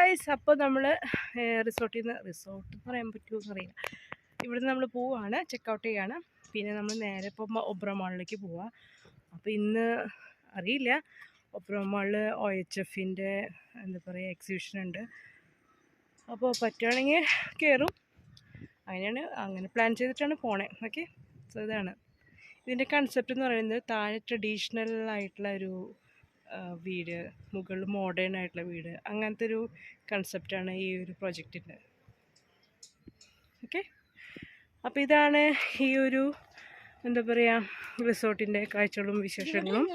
Guys, അപ്പോൾ നമ്മൾ resort എന്ന് പറയാൻ പറ്റുമോ എന്നറിയില്ല. ഇവിടുന്ന് നമ്മൾ പോവുകയാണ്, ചെക്കൗട്ട് ചെയ്യുകയാണ്. പിന്നെ നമ്മൾ നേരെ ഇപ്പോൾ ഒബ്രോ മാളിലേക്ക് പോവാം. അപ്പോൾ ഇന്ന് അറിയില്ല, ഒബ്രോ മാളിൽ OHFൻ്റെ എന്താ പറയുക എക്സിബിഷൻ ഉണ്ട്. അപ്പോൾ പറ്റുകയാണെങ്കിൽ കയറും. അങ്ങനെ പ്ലാൻ ചെയ്തിട്ടാണ് പോണേ. ഓക്കെ, സോ ഇതാണ് ഇതിൻ്റെ കൺസെപ്റ്റ് എന്ന് പറയുന്നത്. താഴെ ട്രഡീഷണൽ ആയിട്ടുള്ള ഒരു വീട്, മുകളിൽ മോഡേൺ ആയിട്ടുള്ള വീട്, അങ്ങനത്തെ ഒരു കൺസെപ്റ്റാണ് ഈ ഒരു പ്രൊജക്റ്റിൻ്റെ. ഓക്കെ, അപ്പോൾ ഇതാണ് ഈ ഒരു എന്താ പറയുക റിസോർട്ടിൻ്റെ കാഴ്ചകളും വിശേഷങ്ങളും.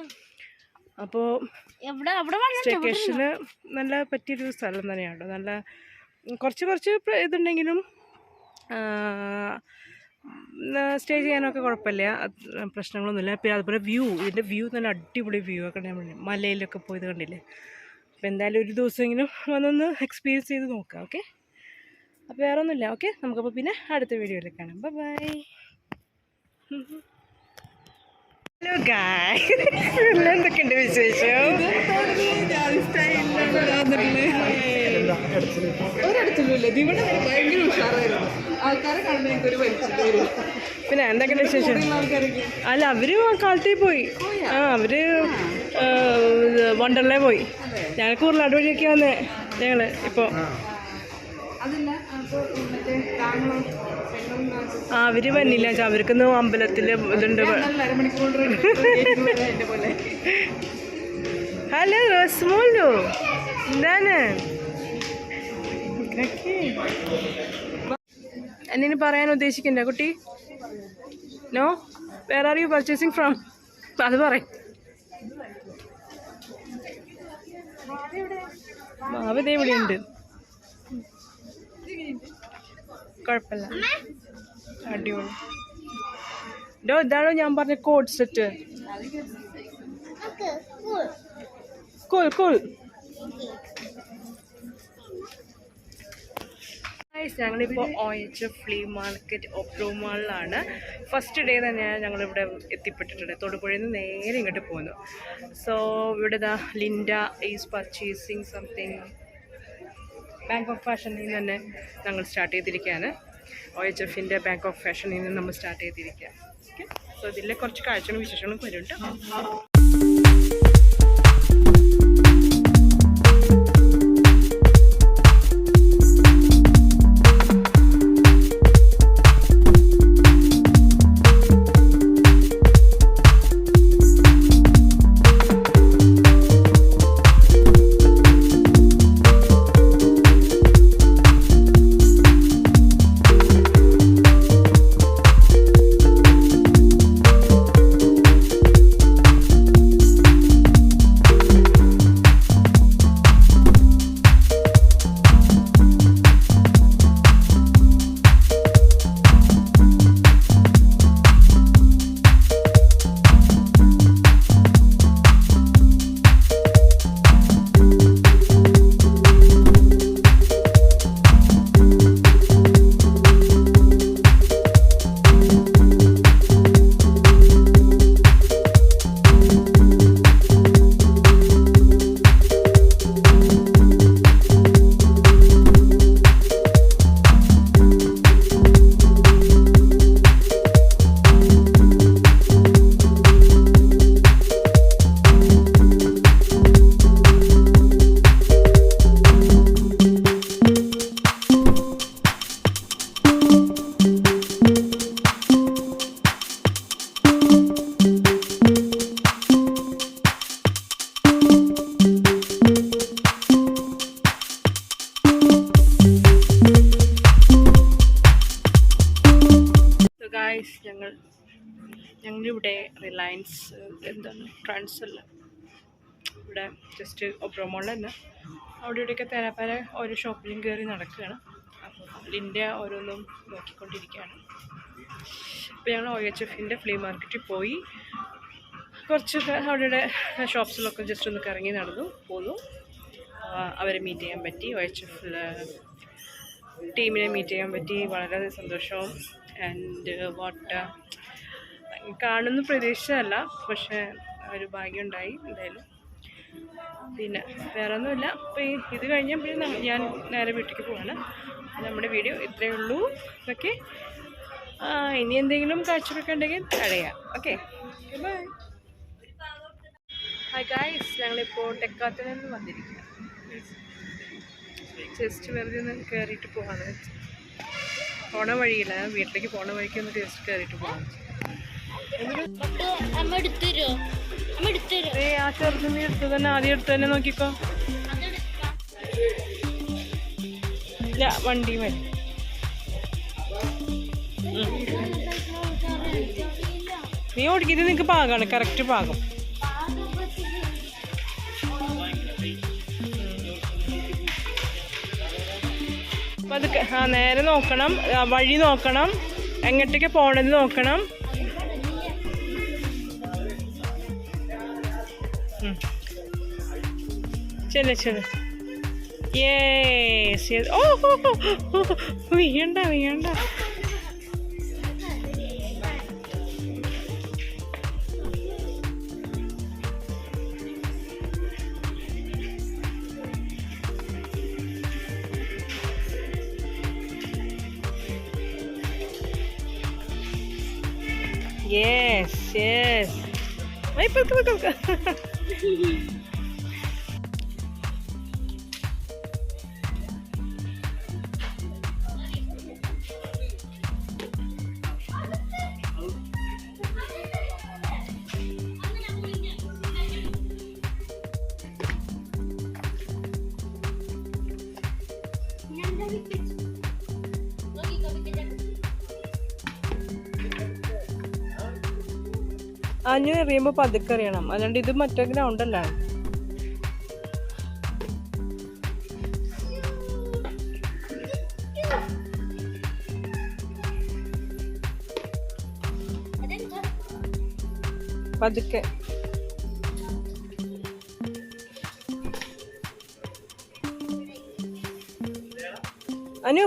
അപ്പോൾ സ്റ്റേക്കേഷന് നല്ല പറ്റിയൊരു സ്ഥലം തന്നെയാണ്. നല്ല കുറച്ച് ഇതുണ്ടെങ്കിലും സ്റ്റേ ചെയ്യാനൊക്കെ കുഴപ്പമില്ല, പ്രശ്നങ്ങളൊന്നുമില്ല. പിന്നെ അതുപോലെ ഇതിൻ്റെ വ്യൂ നല്ല അടിപൊളി വ്യൂ ഒക്കെ മലയിലൊക്കെ പോയത് കണ്ടില്ലേ. അപ്പോൾ എന്തായാലും ഒരു ദിവസമെങ്കിലും വന്നൊന്ന് എക്സ്പീരിയൻസ് ചെയ്ത് നോക്കാം. ഓക്കെ, അപ്പോൾ വേറെ ഒന്നുമില്ല. ഓക്കെ, നമുക്കപ്പോൾ പിന്നെ അടുത്ത വീഡിയോയിൽ കാണാം. ബൈ. ഹലോ ഗായ്, എന്തൊക്കെയുണ്ട് വിശേഷം? പിന്നെ എന്തൊക്കെയുണ്ട് വിശേഷം? അല്ല, അവര് കാലത്തേ പോയി. അവര് വണ്ടർലേ പോയി. ഞാൻ കൂർലാട് വഴിയൊക്കെ വന്നേ ഞങ്ങള്. ഇപ്പോൾ അവര് വന്നില്ല, അവർക്കൊന്ന് അമ്പലത്തിൽ ഇതുണ്ട്. ഹലോ റസ്മോലു, എന്താണ് എന്നെ പറയാൻ ഉദ്ദേശിക്കണ്ട കുട്ടി? No, where are you purchasing from? അത് പറയും. മാവ് ഇതേ ഇവിടെ ഉണ്ട്, കുഴപ്പമില്ല, അടിപൊളി. ഇതാണോ ഞാൻ പറഞ്ഞ കോഡ് സെറ്റ്? Cool cool. ഞങ്ങളിപ്പോൾ OHF ഫ്ലീ മാർക്കറ്റ് ഒബ്രോ മാളിലാണ്. ഫസ്റ്റ് ഡേ തന്നെ ഞങ്ങളിവിടെ എത്തിപ്പെട്ടിട്ടുണ്ട്. തൊടുപുഴയിൽ നിന്ന് നേരെ ഇങ്ങോട്ട് പോകുന്നു. സോ ഇവിടെ Linda is purchasing something. Bank of ഫാഷനിൽ നിന്ന് തന്നെ ഞങ്ങൾ സ്റ്റാർട്ട് ചെയ്തിരിക്കുകയാണ്. OHFൻ്റെ ബാങ്ക് ഓഫ് ഫാഷനിൽ നിന്ന് നമ്മൾ സ്റ്റാർട്ട് ചെയ്തിരിക്കുകയാണ്. ഓക്കെ, സോ ഇതിലെ കുറച്ച് കാഴ്ചകളും വിശേഷങ്ങളും വരുന്നുണ്ട്. ഞങ്ങളിവിടെ റിലയൻസ് എന്താണ് ട്രാൻസല്ല ഇവിടെ ജസ്റ്റ് ഒബ്രോ മാളിൽ തന്നെ അവിടെ ഇവിടെയൊക്കെ തരാപ്പാര ഓരോ ഷോപ്പിലും കയറി നടക്കുകയാണ്. അപ്പോൾ ലിൻഡ ഓരോന്നും നോക്കിക്കൊണ്ടിരിക്കുകയാണ്. അപ്പോൾ ഞങ്ങൾ OHFൻ്റെ ഫ്ലീ മാർക്കറ്റിൽ പോയി കുറച്ചൊക്കെ അവിടെ ഷോപ്സിലൊക്കെ ജസ്റ്റ് ഒന്ന് കറങ്ങി നടന്നു പോന്നു. അവരെ മീറ്റ് ചെയ്യാൻ പറ്റി, OHF ടീമിനെ മീറ്റ് ചെയ്യാൻ പറ്റി. വളരെ സന്തോഷവും. ആൻഡ് കാണുന്ന പ്രതീക്ഷയല്ല, പക്ഷേ ഒരു ഭാഗ്യമുണ്ടായി. എന്തായാലും പിന്നെ വേറെ ഒന്നുമില്ല. അപ്പോൾ ഇത് കഴിഞ്ഞാൽ പിന്നെ ഞാൻ നേരെ വീട്ടിലേക്ക് പോവാണ്. നമ്മുടെ വീഡിയോ ഇത്രയേ ഉള്ളൂ. ഓക്കെ, ഇനി എന്തെങ്കിലും കാഴ്ചകളൊക്കെ ഉണ്ടെങ്കിൽ തടയാം. Okay, by. ഹായ് ഗായ്സ്, ഞങ്ങളിപ്പോൾ ടെക്കാത്തിൽ നിന്ന് വന്നിരിക്കുക. ജസ്റ്റ് വെറുതെ ഒന്ന് കയറിയിട്ട് പോവാണ്. പോണ വഴിയില്ല, വീട്ടിലേക്ക് പോണ വഴിക്ക് ഒന്ന് ജസ്റ്റ് കയറിയിട്ട് പോകാൻ. ആ ചെറുത് നീ എടുത്തു തന്നെ, ആദ്യം എടുത്തു തന്നെ നോക്കിക്കോ. ഇല്ല, വണ്ടി മതി. നീ ഓടിക്കുന്നത് നിനക്ക് പാകമാണ്, കറക്റ്റ് പാകം. അപ്പം അത് നേരെ നോക്കണം, വഴി നോക്കണം, എങ്ങോട്ടേക്ക് പോണത് നോക്കണം. ചെല്ല് ചെല്ല്. Yes yes. ഓ വീണ്ട വീണ്ട. Yes yes. അഞ്ഞു എറിയുമ്പോൾ പതുക്കെ അറിയണം, അല്ലാണ്ട് ഇത് മറ്റേ ഗ്രൗണ്ടല്ലാണ്. പതുക്കെ. അനു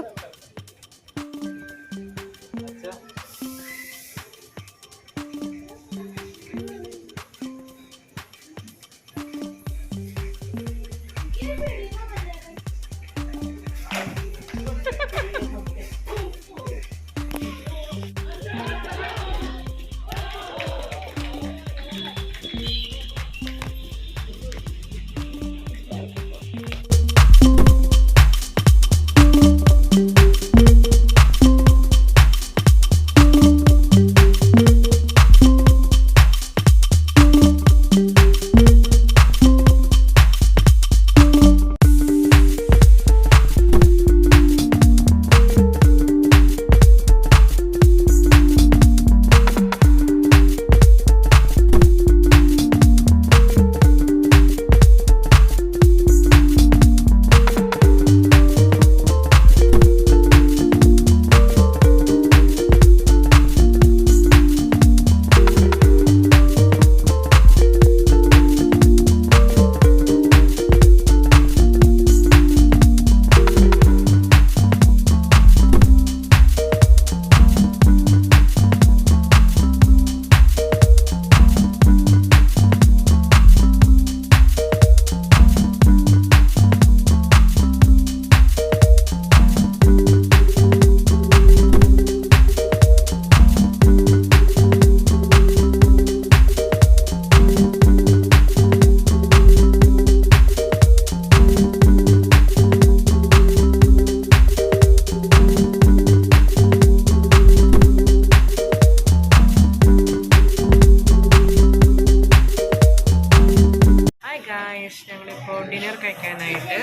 ഞങ്ങളിപ്പോൾ ഡിന്നർ കഴിക്കാനായിട്ട്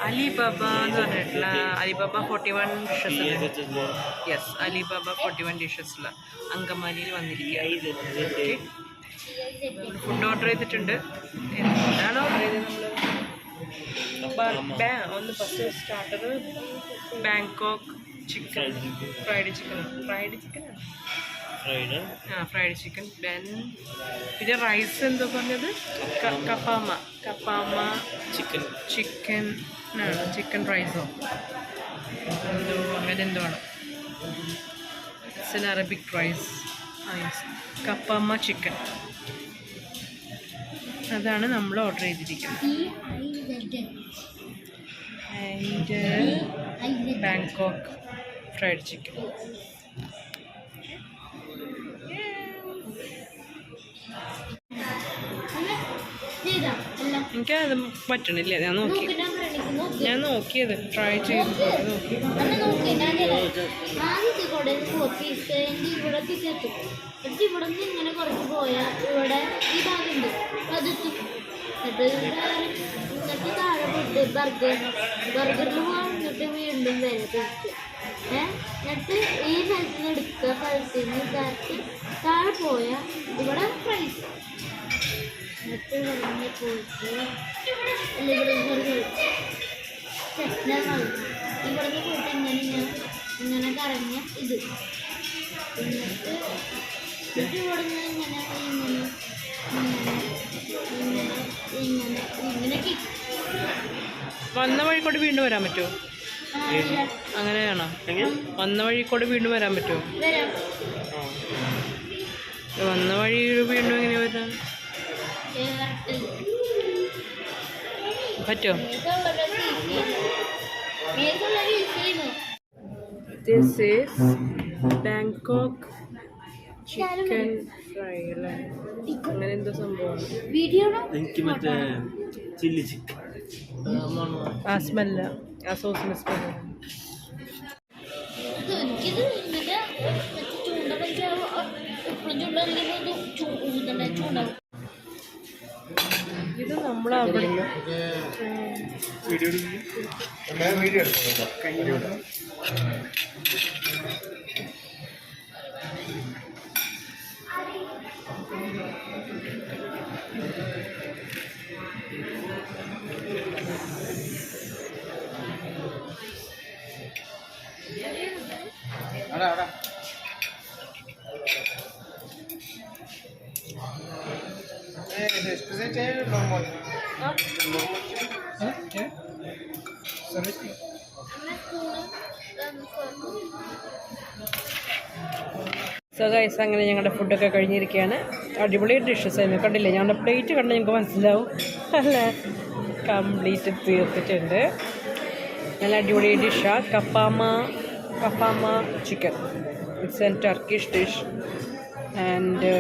അലിബാബ എന്ന് പറഞ്ഞിട്ടുള്ള അലിബാബ 41 ഡിഷസ്. യെസ്, അലിബാബ 41 ഡിഷസിൽ അങ്കമാലിയിൽ വന്നിരിക്കുക. ഫുഡ് ഓർഡർ ചെയ്തിട്ടുണ്ട്. എന്താണോ അതായത് നമ്മൾ ഒന്ന് first starter Bangkok chicken fried chicken then പിന്നെ റൈസ് എന്തോ പറഞ്ഞത് കപ്പാമ ചിക്കൻ റൈസോ എന്തോ അങ്ങനെ എന്തോ ആണ്. It's Arabic rice. Kapama chicken അതാണ് നമ്മൾ ഓർഡർ ചെയ്തിരിക്കുന്നത്. And Bangkok fried chicken. എനിക്കത് പറ്റണില്ല. ഞാൻ നോക്കിയത് ട്രൈ ചെയ്ത് നോക്കി. ഇവിടെ നിന്ന് ഇങ്ങനെ കുറച്ച് പോയാൽ ഇവിടെ ഈ ഭാഗമുണ്ട് അതെത്തും. എന്നിട്ട് താഴെ പോയിട്ട് ബർഗറിൽ വന്നിട്ട് വീണ്ടും വരെ കഴിക്കുക. എന്നിട്ട് ഈ സ്ഥലത്ത് നിന്ന് എടുക്കുക, സ്ഥലത്ത് നിന്ന് ഇതാക്കി താഴെ പോയാൽ ഇവിടെ ഫ്രൈസ്. എന്നിട്ട് ഇവിടെ പോയിട്ട് ഇവിടെ നിന്ന് പോയിട്ട് ഇങ്ങനെ കറങ്ങിയ ഇത്. എന്നിട്ട് ഇവിടെ നിന്ന് ഇങ്ങനെ വന്ന വഴിക്കോട് വീണ്ടും വരാൻ പറ്റുമോ? അങ്ങനെയാണോ? വന്ന വഴിക്കോട് വീണ്ടും വരാൻ പറ്റുമോ? വന്ന വഴി വീണ്ടും എങ്ങനെ വരാൻ പറ്റുമോ? This is Bangkok chicken fry അല്ലേ? അങ്ങനെ എന്തോ സംഭവമാണ്. എനിക്ക് മറ്റേ ചില്ലി ചിക്കൻ ആ സ്മെല്ല, ആ സോസിന് സ്മെല്ല. ഇത് നമ്മളവിടെ സോ ഗൈസ്, അങ്ങനെ ഞങ്ങളുടെ ഫുഡൊക്കെ കഴിഞ്ഞിരിക്കുകയാണ്. അടിപൊളി ഡിഷസ് ആയിരുന്നു. കണ്ടില്ലേ, ഞങ്ങളുടെ പ്ലേറ്റ് കണ്ട് ഞങ്ങൾക്ക് മനസ്സിലാവും അല്ലേ? കംപ്ലീറ്റ് തീർത്തിട്ടുണ്ട്. നല്ല അടിപൊളി ഡിഷാണ്. Kapama chicken. It's an Turkish dish. And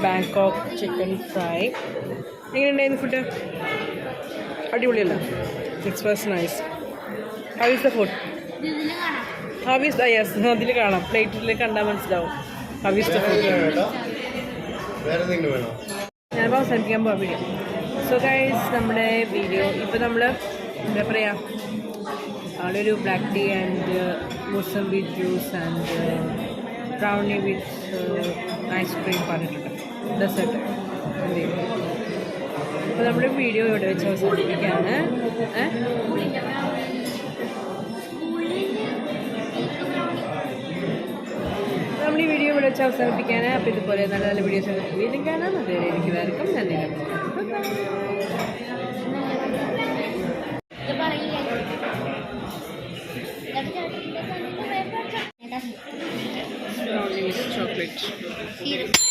Bangkok chicken fry. എങ്ങനെയുണ്ടായിരുന്നു ഫുഡ്? അടിപൊളിയല്ല? It's was nice. How is the food? How is yes, അതിൽ കാണാം, പ്ലേറ്റിൽ കണ്ടാൽ മനസ്സിലാവും. How is the food? ഞാനിപ്പോൾ അവസാനിപ്പിക്കാൻ പോകാൻ വീഡിയോ. സോ ഗൈസ്, നമ്മുടെ വീഡിയോ ഇപ്പോൾ നമ്മൾ എന്താ പറയുക, ആളൊരു black tea and mosambi juice and brownie with ice cream പറഞ്ഞിട്ടുണ്ട്, ഡെസേർട്ട്. അപ്പോൾ നമ്മുടെ വീഡിയോ ഇവിടെ വെച്ച് അവസാനിപ്പിക്കുകയാണ്. നമ്മൾ ഈ വീഡിയോ ഇവിടെ വെച്ച് അവസാനിപ്പിക്കുകയാണ്. അപ്പോൾ ഇതുപോലെ നല്ല നല്ല വീഡിയോസ് വീണ്ടും കാണാം. അതുവരെ എനിക്കുള്ളവർക്കും നന്ദി. chocolate.